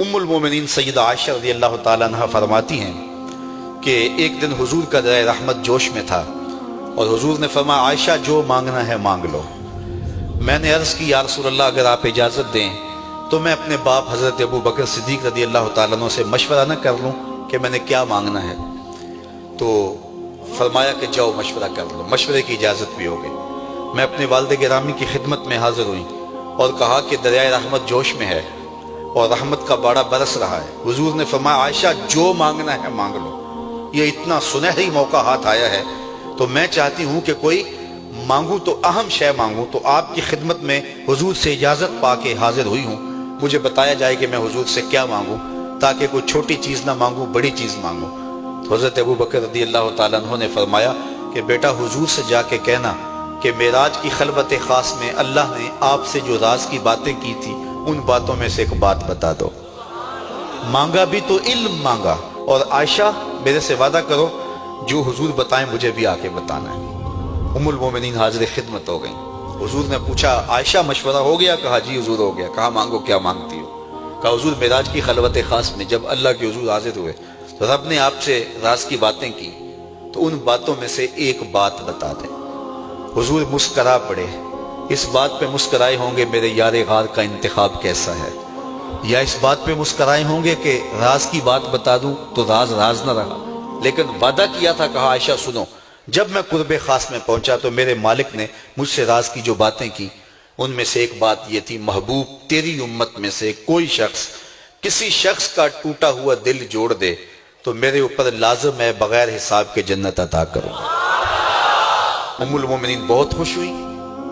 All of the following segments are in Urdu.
ام المومنین سیدہ عائشہ رضی اللہ تعالیٰ عنہ فرماتی ہیں کہ ایک دن حضور کا دریا رحمت جوش میں تھا اور حضور نے فرمایا عائشہ جو مانگنا ہے مانگ لو۔ میں نے عرض کی یا رسول اللہ اگر آپ اجازت دیں تو میں اپنے باپ حضرت ابو بکر صدیق رضی اللہ تعالیٰ عنہ سے مشورہ نہ کر لوں کہ میں نے کیا مانگنا ہے؟ تو فرمایا کہ جاؤ مشورہ کر لو، مشورے کی اجازت بھی ہو گئی۔ میں اپنے والد گرامی کی خدمت میں حاضر ہوئی اور کہا کہ دریائے رحمت جوش میں ہے اور رحمت کا باڑا برس رہا ہے۔ حضور نے فرمایا عائشہ جو مانگنا ہے مانگ لو، یہ اتنا سنہری موقع ہاتھ آیا ہے تو میں چاہتی ہوں کہ کوئی مانگوں تو اہم شے مانگوں، تو آپ کی خدمت میں حضور سے اجازت پا کے حاضر ہوئی ہوں، مجھے بتایا جائے کہ میں حضور سے کیا مانگوں تاکہ کوئی چھوٹی چیز نہ مانگوں بڑی چیز مانگوں۔ تو حضرت ابو بکر رضی اللہ تعالیٰ عنہ نے فرمایا کہ بیٹا حضور سے جا کے کہنا کہ معراج کی خلوت خاص میں اللہ نے آپ سے جو راز کی باتیں کی تھی ان باتوں میں سے ایک بات بتا دو۔ مانگا بھی تو علم مانگا، اور عائشہ میرے سے وعدہ کرو جو حضور بتائیں مجھے بھی آ کے بتانا ہے۔ ام المومنین حاضر خدمت ہو گئیں۔ حضور نے پوچھا عائشہ مشورہ ہو گیا؟ کہا جی حضور ہو گیا۔ کہا مانگو کیا مانگتی ہو؟ کہا حضور معراج کی خلوت خاص میں جب اللہ کے حضور حاضر ہوئے تو رب نے آپ سے راز کی باتیں کی تو ان باتوں میں سے ایک بات بتا دیں۔ حضور مسکرا پڑے۔ اس بات پہ مسکرائے ہوں گے میرے یار غار کا انتخاب کیسا ہے، یا اس بات پہ مسکرائے ہوں گے کہ راز کی بات بتا دوں تو راز راز نہ رہا، لیکن وعدہ کیا تھا۔ کہا عائشہ سنو، جب میں قرب خاص میں پہنچا تو میرے مالک نے مجھ سے راز کی جو باتیں کی ان میں سے ایک بات یہ تھی، محبوب تیری امت میں سے کوئی شخص کسی شخص کا ٹوٹا ہوا دل جوڑ دے تو میرے اوپر لازم ہے بغیر حساب کے جنت عطا کروں۔ ام المومنین بہت خوش ہوئی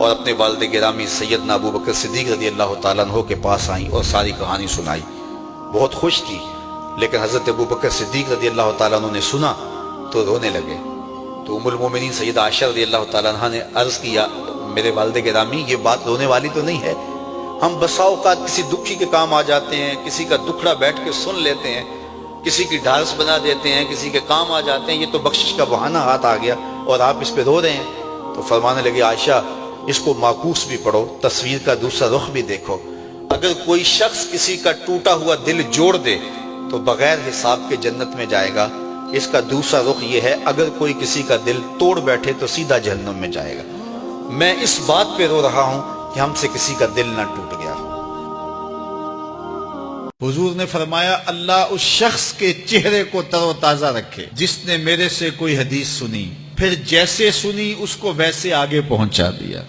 اور اپنے والد گرامی سیدنا ابو بکر صدیق رضی اللہ تعالیٰ عنہ کے پاس آئیں اور ساری کہانی سنائی۔ بہت خوش تھی، لیکن حضرت ابو بکر صدیق رضی اللہ تعالیٰ عنہ نے سنا تو رونے لگے۔ تو ام المومنین سیدہ عائشہ رضی اللہ تعالیٰ عنہ نے عرض کیا میرے والد گرامی یہ بات رونے والی تو نہیں ہے، ہم بسا اوقات کسی دکھی کے کام آ جاتے ہیں، کسی کا دکھڑا بیٹھ کے سن لیتے ہیں، کسی کی ڈھارس بنا دیتے ہیں، کسی کے کام آ جاتے ہیں، یہ تو بخشش کا بہانہ ہاتھ آ گیا اور آپ اس پہ رو رہے ہیں۔ تو فرمانے لگے عائشہ اس کو معکوس بھی پڑھو، تصویر کا دوسرا رخ بھی دیکھو، اگر کوئی شخص کسی کا ٹوٹا ہوا دل جوڑ دے تو بغیر حساب کے جنت میں جائے گا، اس کا دوسرا رخ یہ ہے اگر کوئی کسی کا دل توڑ بیٹھے تو سیدھا جہنم میں جائے گا۔ میں اس بات پہ رو رہا ہوں کہ ہم سے کسی کا دل نہ ٹوٹ گیا۔ حضور نے فرمایا اللہ اس شخص کے چہرے کو تر و تازہ رکھے جس نے میرے سے کوئی حدیث سنی، پھر جیسے سنی اس کو ویسے آگے پہنچا دیا۔